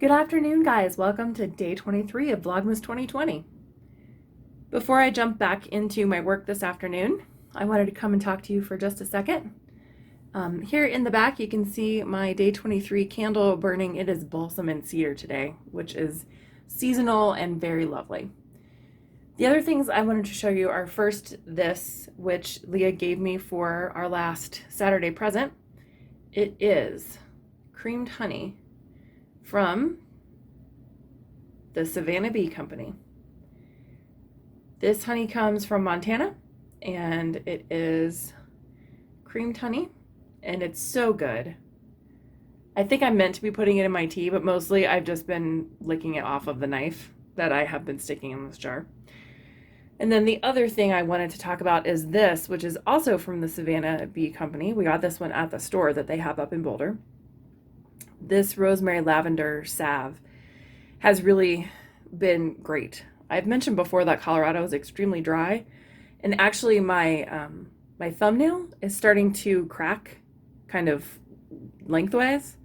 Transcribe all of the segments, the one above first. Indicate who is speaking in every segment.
Speaker 1: Good afternoon, guys. Welcome to day 23 of Vlogmas 2020. Before I jump back into my work this afternoon, I wanted to come and talk to you for just a second. Here in the back, you can see my day 23 candle burning. It is balsam and cedar today, which is seasonal and very lovely. The other things I wanted to show you are first this, which Leah gave me for our last Saturday present. It is creamed honey from the Savannah Bee Company. This honey comes from Montana, and it is creamed honey, and it's so good. I think I'm meant to be putting it in my tea, but mostly I've just been licking it off of the knife that I have been sticking in this jar. And then the other thing I wanted to talk about is this, which is also from the Savannah Bee Company. We got this one at the store that they have up in Boulder. This rosemary lavender salve has really been great. I've mentioned before that Colorado is extremely dry, and actually my my thumbnail is starting to crack kind of lengthwise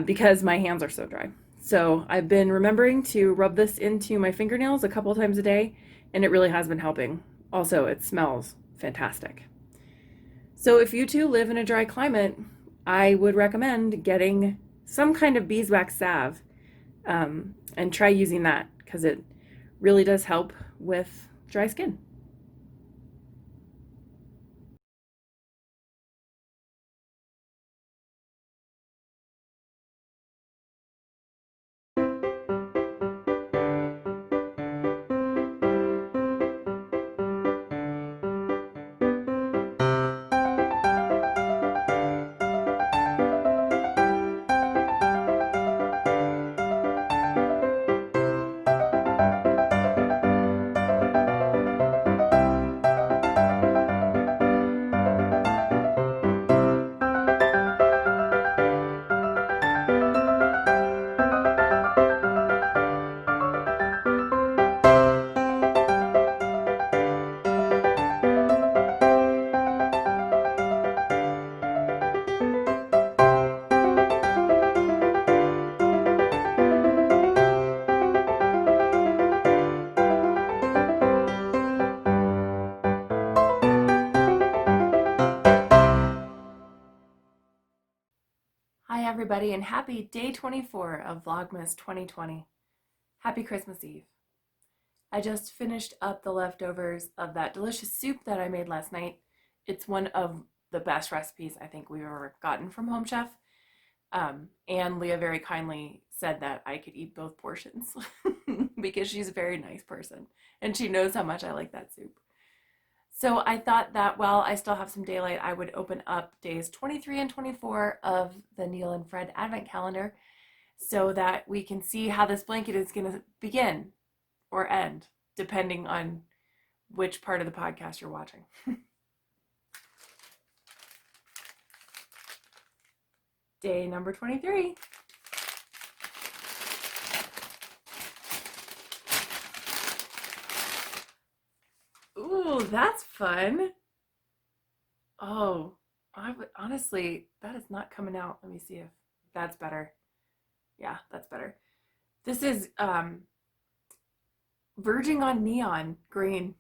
Speaker 1: because my hands are so dry. So I've been remembering to rub this into my fingernails a couple of times a day, and it really has been helping. Also, it smells fantastic. So if you too live in a dry climate, I would recommend getting some kind of beeswax salve and try using that because it really does help with dry skin. Hi everybody, and happy day 24 of Vlogmas 2020. Happy Christmas Eve. I just finished up the leftovers of that delicious soup that I made last night. It's one of the best recipes I think we've ever gotten from Home Chef. And Leah very kindly said that I could eat both portions because she's a very nice person and she knows how much I like that soup. So I thought that while I still have some daylight, I would open up days 23 and 24 of the Neil and Fred Advent Calendar so that we can see how this blanket is going to begin or end, depending on which part of the podcast you're watching. Day number 23. Ooh, that's fun. Oh, honestly, that is not coming out. Let me see if that's better. Yeah, that's better. This is verging on neon green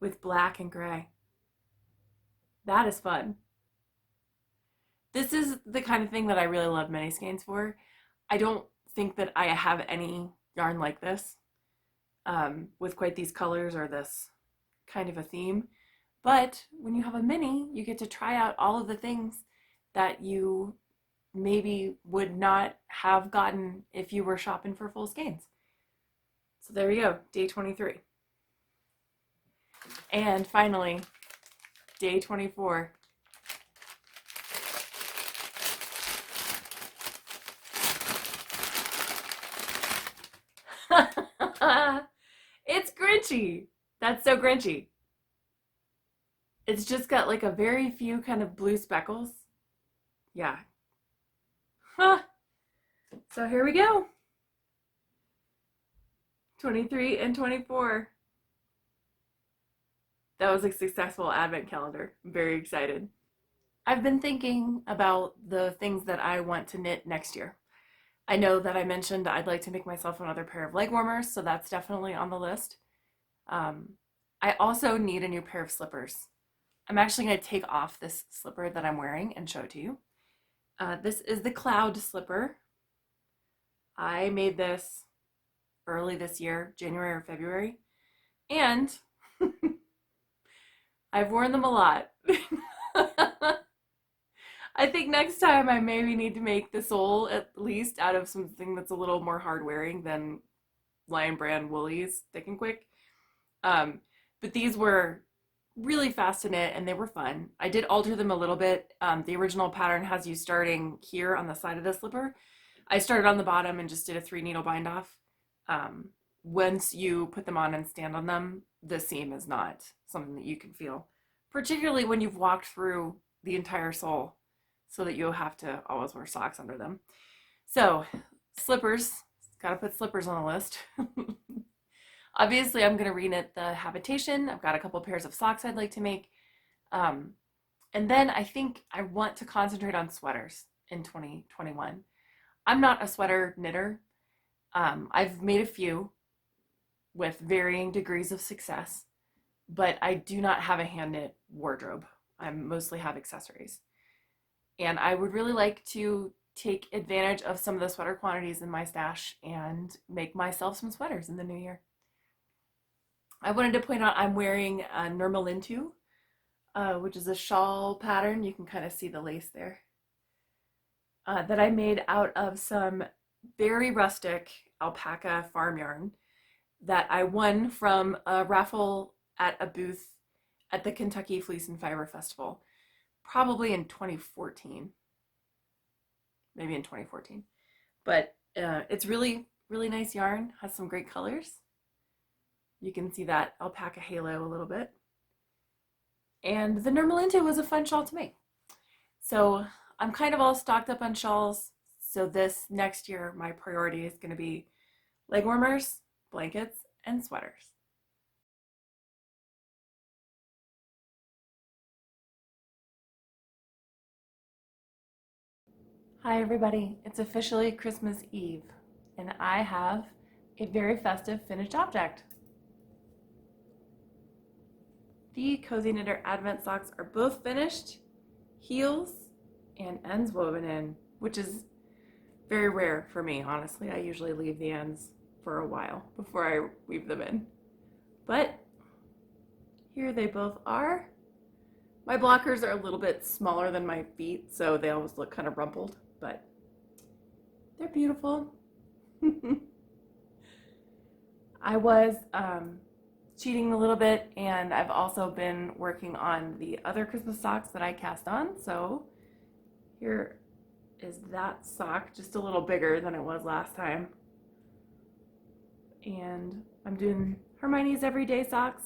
Speaker 1: with black and gray. That is fun. This is the kind of thing that I really love mini skeins for. I don't think that I have any yarn like this with quite these colors or this kind of a theme. But when you have a mini, you get to try out all of the things that you maybe would not have gotten if you were shopping for full skeins. So there you go, day 23. And finally, day 24. It's Grinchy. That's so Grinchy. It's just got like a very few kind of blue speckles. Yeah. Huh. So here we go. 23 and 24. That was a successful advent calendar. I'm very excited. I've been thinking about the things that I want to knit next year. I know that I mentioned I'd like to make myself another pair of leg warmers, so that's definitely on the list. Um, I also need a new pair of slippers. I'm actually going to take off this slipper that I'm wearing and show it to you. This is the cloud slipper. I made this early this year, January or February, and I've worn them a lot. I think next time I maybe need to make the sole at least out of something that's a little more hard wearing than Lion Brand Woolies Thick and Quick. Um, but these were really fast to knit and they were fun. I did alter them a little bit. The original pattern has you starting here on the side of the slipper. I started on the bottom and just did a 3 needle bind off. Um, Once you put them on and stand on them, the seam is not something that you can feel, particularly when you've walked through the entire sole so that you'll have to always wear socks under them. So, slippers, gotta put slippers on the list. Obviously, I'm gonna reknit the habitation. I've got a couple pairs of socks I'd like to make. Um, and then I think I want to concentrate on sweaters in 2021. I'm not a sweater knitter. I've made a few with varying degrees of success, but I do not have a hand knit wardrobe. I mostly have accessories. And I would really like to take advantage of some of the sweater quantities in my stash and make myself some sweaters in the new year. I wanted to point out I'm wearing a Nurmalintu, which is a shawl pattern. You can kind of see the lace there. That I made out of some very rustic alpaca farm yarn that I won from a raffle at a booth at the Kentucky Fleece and Fiber Festival, probably in 2014, maybe in 2014. But it's really, really nice yarn, has some great colors. You can see that alpaca halo a little bit. And the Nurmalintu was a fun shawl to make. So I'm kind of all stocked up on shawls. So this next year, my priority is going to be leg warmers, blankets, and sweaters. Hi everybody, it's officially Christmas Eve, and I have a very festive finished object. The Cozy Knitter Advent socks are both finished, heels and ends woven in, which is very rare for me, honestly. I usually leave the ends for a while before I weave them in. But here they both are. My blockers are a little bit smaller than my feet, so they always look kind of rumpled, but they're beautiful. I was cheating a little bit, and I've also been working on the other Christmas socks that I cast on. So here is that sock, just a little bigger than it was last time. And I'm doing Hermione's Everyday Socks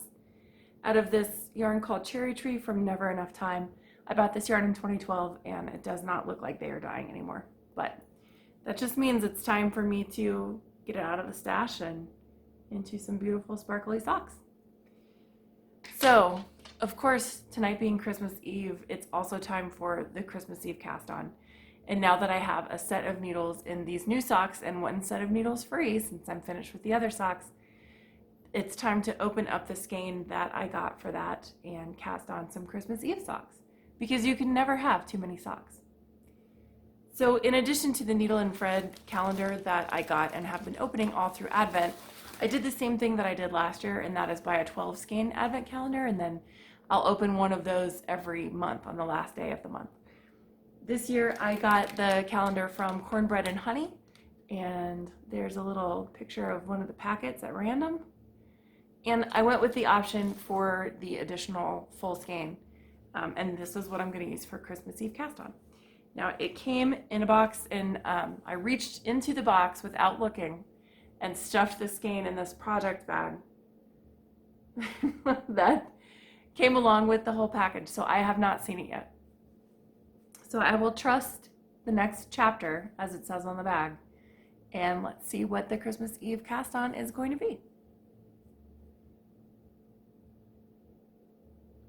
Speaker 1: out of this yarn called Cherry Tree from Never Enough Time. I bought this yarn in 2012 and it does not look like they are dying anymore. But that just means it's time for me to get it out of the stash and into some beautiful sparkly socks. So, of course, tonight being Christmas Eve, it's also time for the Christmas Eve cast on. And now that I have a set of needles in these new socks and one set of needles free, since I'm finished with the other socks, it's time to open up the skein that I got for that and cast on some Christmas Eve socks, because you can never have too many socks. So in addition to the needle and thread calendar that I got and have been opening all through Advent, I did the same thing that I did last year, and that is buy a 12 skein Advent calendar, and then I'll open one of those every month on the last day of the month. This year I got the calendar from Cornbread and Honey, and there's a little picture of one of the packets at random. And I went with the option for the additional full skein, and this is what I'm going to use for Christmas Eve cast on. Now it came in a box, and I reached into the box without looking and stuffed the skein in this project bag that came along with the whole package. So I have not seen it yet. So I will trust the next chapter, as it says on the bag, and let's see what the Christmas Eve cast on is going to be.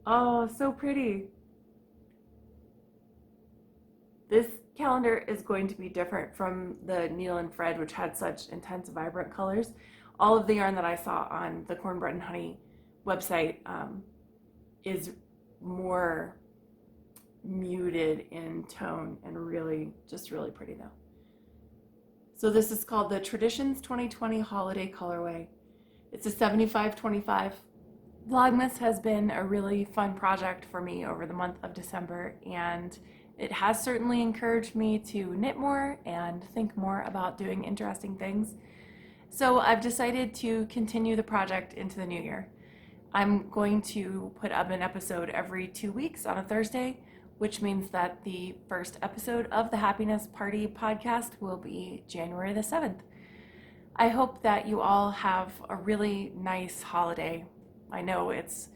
Speaker 1: Oh, so pretty. This calendar is going to be different from the Neil and Fred, which had such intense, vibrant colors. All of the yarn that I saw on the Cornbread and Honey website is more muted in tone and really pretty though. So this is called the Traditions 2020 Holiday Colorway. It's a 75-25. Vlogmas has been a really fun project for me over the month of December, and it has certainly encouraged me to knit more and think more about doing interesting things. So I've decided to continue the project into the new year. I'm going to put up an episode every 2 weeks on a Thursday, which means that the first episode of the Happiness Party podcast will be January the 7th. I hope that you all have a really nice holiday. I know it's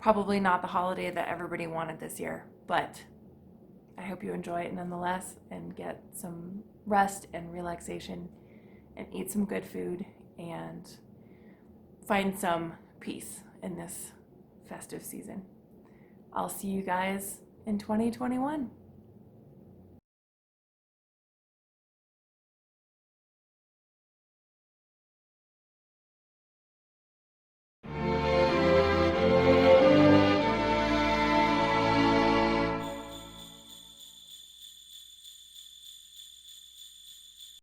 Speaker 1: probably not the holiday that everybody wanted this year, but I hope you enjoy it nonetheless and get some rest and relaxation and eat some good food and find some peace in this festive season. I'll see you guys in 2021.